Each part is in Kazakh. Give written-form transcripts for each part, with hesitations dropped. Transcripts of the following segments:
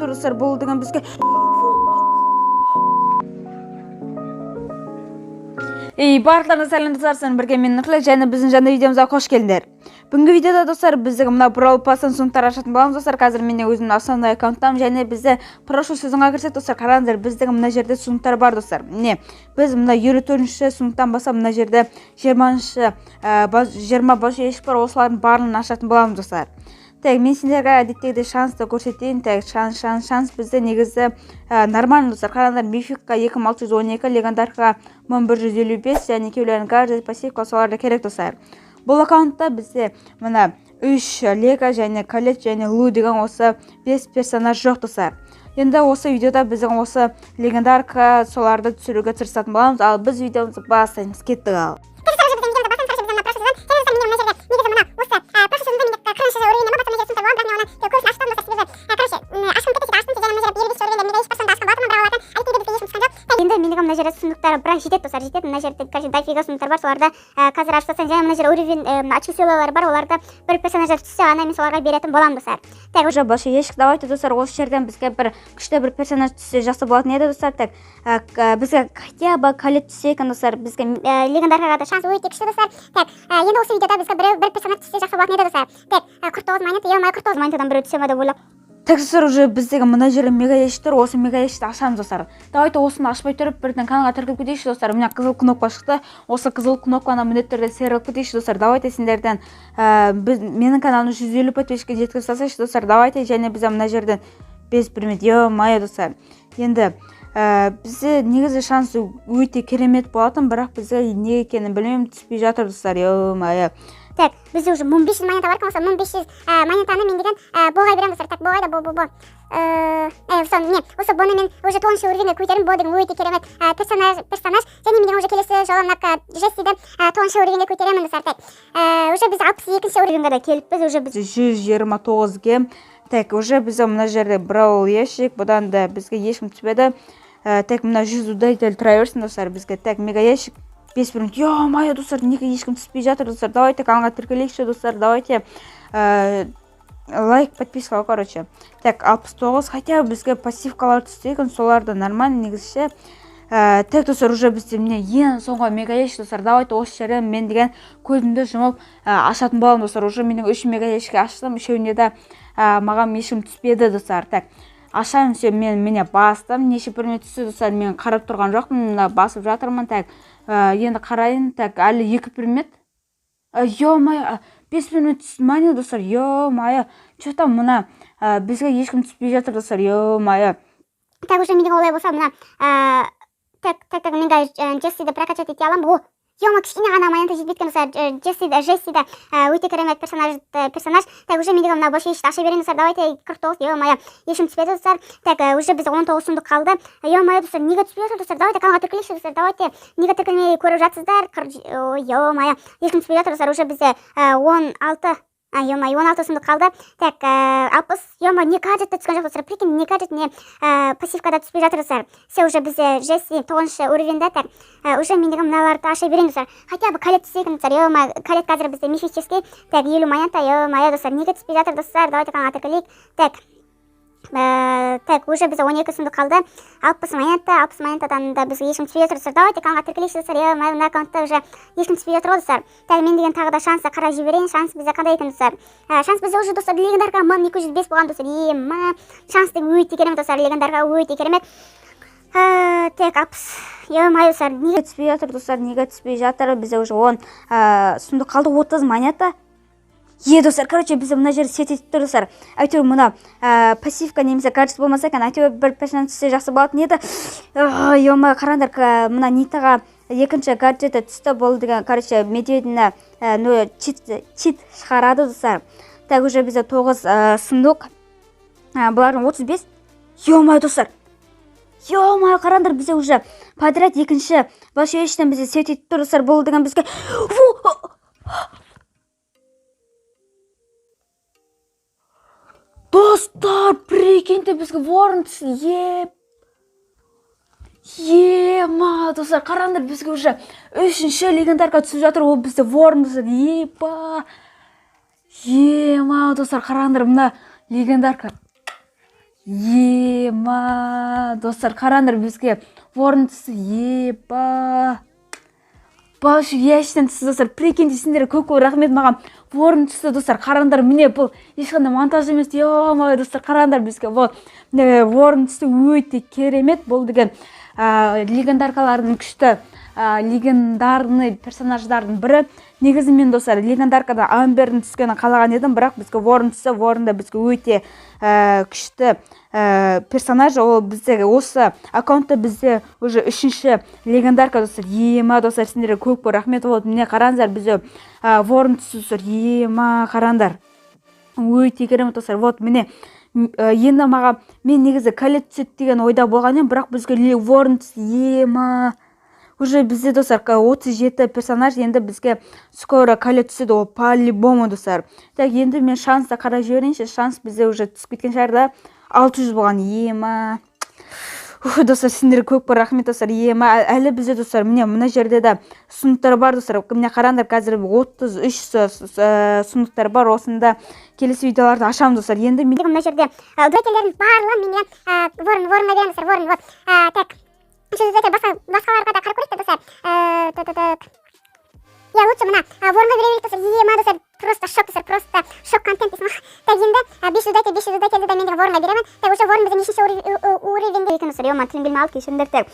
тұр достар, бұл деген бізге барлықтарыңызға сәлем достар, бірге мен Нұртілек және біздің жаңа видеомызға қош келдіңдер. Бүгінгі видеода достар біздің мына Brawl Pass'ын сундықтар ашатын боламыз достар. Қазір менде өзімнің основной аккаунттамын және бізде прошлый сезонға кірсек достар, қараңыздар, біздің мына жерде сундықтар бар достар. Міне, біз мына 54-ші сундықтан бастап мына жерде 20 бош ешік бар, осылардың барлығын ашатын боламыз достар. Так, мен сендерге әдеттегідей шансты көрсетейін. Так, шанс бізде негізі нормально достар. Қараңыздар, мификқа 2612, легендарқа 1155 және кейбіреулердің гаджет, пассивка соларды керек достар. Бұл аккаунтта бізде мына 3 лего және колет және лу деген осы 5 персонаж жоқ достар. Енді осы видеода біздің осы легендарка соларды түсіруге тырысатын боламыз. Ал біз видеомызды бастаймыз. Кеттік ал. Енді менің мына жерде сундықтар бірақ жетеді достар, жетеді. Мына жерде дофига сундықтар бар, соларды қазір ашсаң және мына жерде уровень очки сыйлаулары бар, оларды бір персонаждар түссе ғана мен соларға беретін боламын достар. Так, уже бош ешік давайте достар, осы жерден бізге бір күшті бір персонаж түссе жақсы болатын еді достар. Так, бізге хотя бы колет түссе екен достар, бізге легендарға да шанс өте күшті достар. Так, енді осы видеода бізге бір персонаж түссе жақсы болатын еді достар. Так, 49 монета, 49 монетадан біреу түсе ме деп ойлап. Так, достар, уже біздегі мына жерде мега ешіктер, осы мега ешікті ашамыз достар. Давайте осыны ашпай тұрып бірден каналға тіркеліп кетейікші достар. Мына қызыл кнопка шықты. Осы қызыл кнопканы міндетті түрде серіліп кетейікші достар. Давайте сендерден менің каналымды 150 подписчикке жеткізіп тастайықшы достар. Давайте, және біз мына жерден 5 примет. Ё-моё достар. Енді бізде негізі шанс өте керемет болатын, бірақ бізге не екенін білмеймін, түспей жатыр достар. Ё-моё. Так, бізде уже 1500 монета бар, осы 1500 монетаны мен деген боғай беремін достар. Так, боғай да бо. Осы боны мен уже 9-шы уровеньге көтерім, бо деген өте керемет персонаж, және мен уже келесі жылы мына Джессиді 9-шы уровеньге көтеремін достар. Так, уже біз 62-ші уровеньге де келіппіз, уже біз 129-ге. Так, уже біз мына жерде Brawl ешік, бұдан да бізге ешкім түспеді. Так, мына 100 удайдел тұра берсін достар бізге. Так, мега ешік 5 минут. Ё-моё достар, неге ешкім түспей жатыр достар. Давайте каналға тіркелейікші достар. Давайте лайк, подписка, короче. Так, 69, хотя бізге пассивкалар түссе екен, соларды нормально негізше. Так, достар, уже бізде міне ең соңғы мега ешік достар. Давайте осы жерден мен деген көзімді жұмып ашатын боламын достар. Уже менің 3 мега ешікке аштым, үшеуіне де маған ешкім түспеді достар. Так, ашайын, мен бастым. Неше біріне түссе достар, мен қарап тұрған жоқпын, басып жатырмын. Так, енді қарайын. Так, әлі 2 примет. Ё-моё, 5 примет түсмәне достар. Ё-моё, что-то мына бізге ешкім түспей жатыр достар. Ё-моё. Так, уже менің олай болса мына мен Джессиді прокачать ете аламын. Ё-моё, кішкене ғана монета жетпейткен достар. Джессиді өте керемет персонаж. Так, уже менің мына бош ешікті аша берейін достар. Давайте 49, ё-моё, ешкім түспеді достар. Так, уже біз 19 сундық қалды. Ё-моё достар, неге түспей жатыр достар? Давайте каналға тіркелейікші достар. Давайте, неге тіркелмей көріп жатсыздар? Ё-моё, ешкім түспей жатыр достар. Уже бізде 16 сундық қалды. Так, 60, ё-моё, не гаджетті түскен жоқ достар. Прикинь, не гаджет, не пассивкада түспей жатыр достар. Все, уже бізде Джесси 9-шы уровеньде. Так, уже мен деген мыналарды аша берейін достар. Хотя бы колет түссе екен достар. Ё-моё, колет қазір бізде мифический. Так, 50 монета, ё-моё достар, неге түспей жатыр достар? Давайте каналға тіркелейік. Так, уже бізде 12 сундық қалды. 60 монетадан да бізге ешкім түспей жатыр достар. Давайте каналға тіркелейікші достар. Ё-моё, мына аккаунтта уже ешкім түспей жатыр достар. Так, мен деген тағы да шансты қарай жіберейін. Шанс бізде қандай екен достар? Шанс бізде уже достар легендарға 1205 болған достар. Шанс деген өте керемет достар, легендарға өте керемет. Так, 60. Ё-моё достар, неге түспей жатыр достар? Неге түспей жатыр? Бізде уже 10 сундық қалды, 30 монета. Достар, короче, бізде мына жерде сет етіп тұр достар. Әйтеуір мына пассивка немесе гаджет болмаса екен, әйтеуір бір персонаж түссе жақсы болатын еді. Ё-моё, қараңдар, мына Нитаға екінші гаджеті түсті болды деген, короче, медведіні чит шығарады достар. Так, уже бізде 9 сундық. Бұлардың 35. Ё-моё достар. Ё-моё, қараңдар, бізде уже подряд екінші бош ешіктен бізде сет етіп тұр достар. Бұл деген бізге достар, прикиньте, бізге ворон түсті. Достар, қараңдар, бізге уже 3-ші легендарка түсіп жатыр. Ол бізде ворон достар. Достар, қараңдар, мына легендарка. ема достар, қараңдар бізге орындысы еба баушы яшен түсі достар, прикиньте, сендер көп рахмет маған орын түсті достар. Қараңдар, міне бұл ешқандай монтаж емес, ема достар, қараңдар бізге бұл орын түсті, өте керемет. Бұл деген легендаркалардың күшті легендарный персонаждардың бірі. Негізі мен достар легендаркада Амбердің түскенін қалаған едім, бірақ бізге орын түсті. Орында бізге өте күшті персонаж. Ол бізде осы аккаунтта бізде уже 3-ші легендарка достар. Ема достар, сендерге көп рахмет. Вот міне қараңдар, бізде орын түсті достар. Ема қараңдар, өте керемет достар. Вот міне енді маған мен негізі коллет түседі деген ойда болған едім, бірақ бізге орын түсті. Ема уже бізде достар 37 персонаж, енді бізге скоро коллет түседі, ол по-любому достар. Так, енді мен шансты қарай жіберейінші. Шанс бізде уже түсіп кеткен шығар да, 600 болған. Ема достар, сендерге көп рахмет достар. Ема әлі бізде достар, міне мына жерде де сұнықтар бар достар. Міне қараңдар, қазір 33 сұнықтар бар. Осында келесі видеоларды ашамын достар. Енді мен мына жерде удовлетелердің барлығы менен орынға беремін достар. Орын, вот. Так, басқаларға да қарап көрейік достар. Я лучше мына орынға бере берейік достар. Ема достар, просто шок достар, просто шок контент дейсің. Так, енді 500 удателді да мен де орынға беремін. Так, уже орын біздің нешінші уровеньде екен достар. Ема тілін білмей алып кешіріңдер. Так,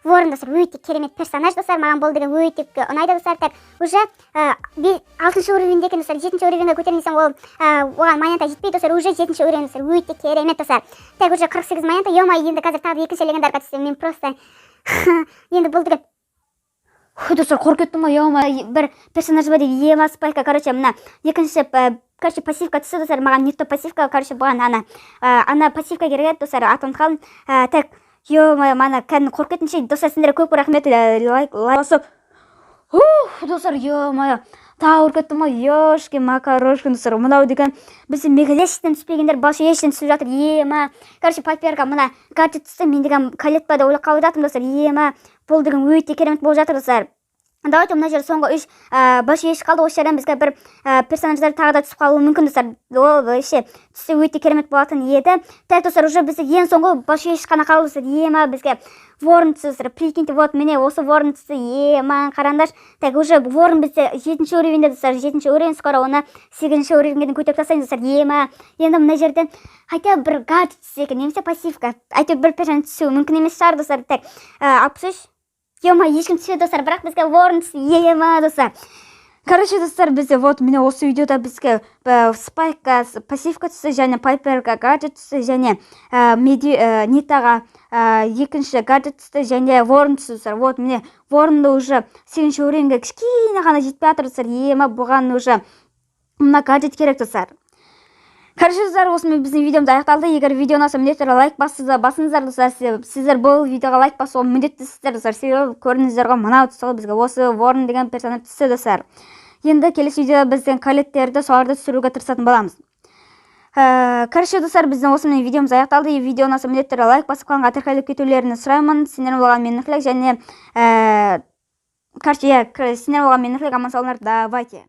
орын достар, өте керемет персонаж достар. Маған бұл деген өте ұнайды достар. Так, уже 6-шы уровеньде екен достар. 7-ші уровеньге көтермесең ол оған монета жетпейді достар. Уже 7-ші уровень достар, өте керемет достар. Так, уже 48 монета. Ема, енді қазір тағы 2-ші легендарка түсті. Мен просто енді бұл деген достар, қорқеттім ғой. Ема, бір персонаж бар дейді. Ема спайка, короче, мына екінші короче пассивка түсті достар. Маған нетто пассивка, короче, бұған ана пассивка керек достар. Атын қалын. Так, ема, мана кәдімгі қорқетінші достар. Сендерге көп рахмет. Лайк басып. Достар, ема, тағы қорқеттім ғой. Ешке макарошкин достар. Мынау деген бізде мегалештен түспегендер балшы ештен түсіп жатыр. Ема, короче, паперка мына гаджет түсті. Мен деген коллетпада ойлап қалып жатырмын достар. Ема, бұл деген өте керемет болып жатыр достар. Давайте мына жер соңғы 3 башы еш қалды. Осы жерден бізге бір персонаждар тағы да түсіп қалуы мүмкін достар. Ол вообще түссе өте керемет болатын еді. Так достар, уже бізде ең соңғы башы еш қана қалды достар. Ема, бізге ворон түсті достар. Прикиньте, вот міне осы ворон түсті. Ема, қараңдар. Так, уже ворон бізде 7-ші уровеньде достар. 7-ші уровень, скоро оны 8-ші уровеньге көтеріп тастаймыз достар. Ема, енді мына жерден хотя бір гаджет түссе екен, немесе пассивка. Әйтеуір бір персонаж түсуі мүмкін емес шығар достар. Так, 63. Ема, ешкім түспеді достар, бірақ бізге орын түсті. Ема достар. Короче достар, бізде вот міне осы видеода бізге спайка пассивка түсті, және пайперға гаджет түсті, және нитаға екінші гаджет түсті, және орын түсті достар. Вот міне орынды уже 8-ші уровеньге кішкене ғана жетпей жатыр достар. Ема, бұған уже мына гаджет керек достар. Короче достар, осымен біздің видеомыз аяқталды. Егер видео ұнаса міндетті лайк басыңыздар достар. Сіздер бұл видеоға лайк басуға міндеттісіздер достар. Себебі көрдіңіздер ғой, мынау түсті, бізге осы орын деген персонаж түсті достар. Енді келесі видеода біздің коллеттерді соларды түсіруге тырысатын боламыз. Короче достар, біздің осымен видеомыз аяқталды. Видео ұнаса міндетті лайк басып қалғанға тіркеліп кетулерін сұраймын. Сендер болған менің және короче, сендер болған менің аман саулар, давайте.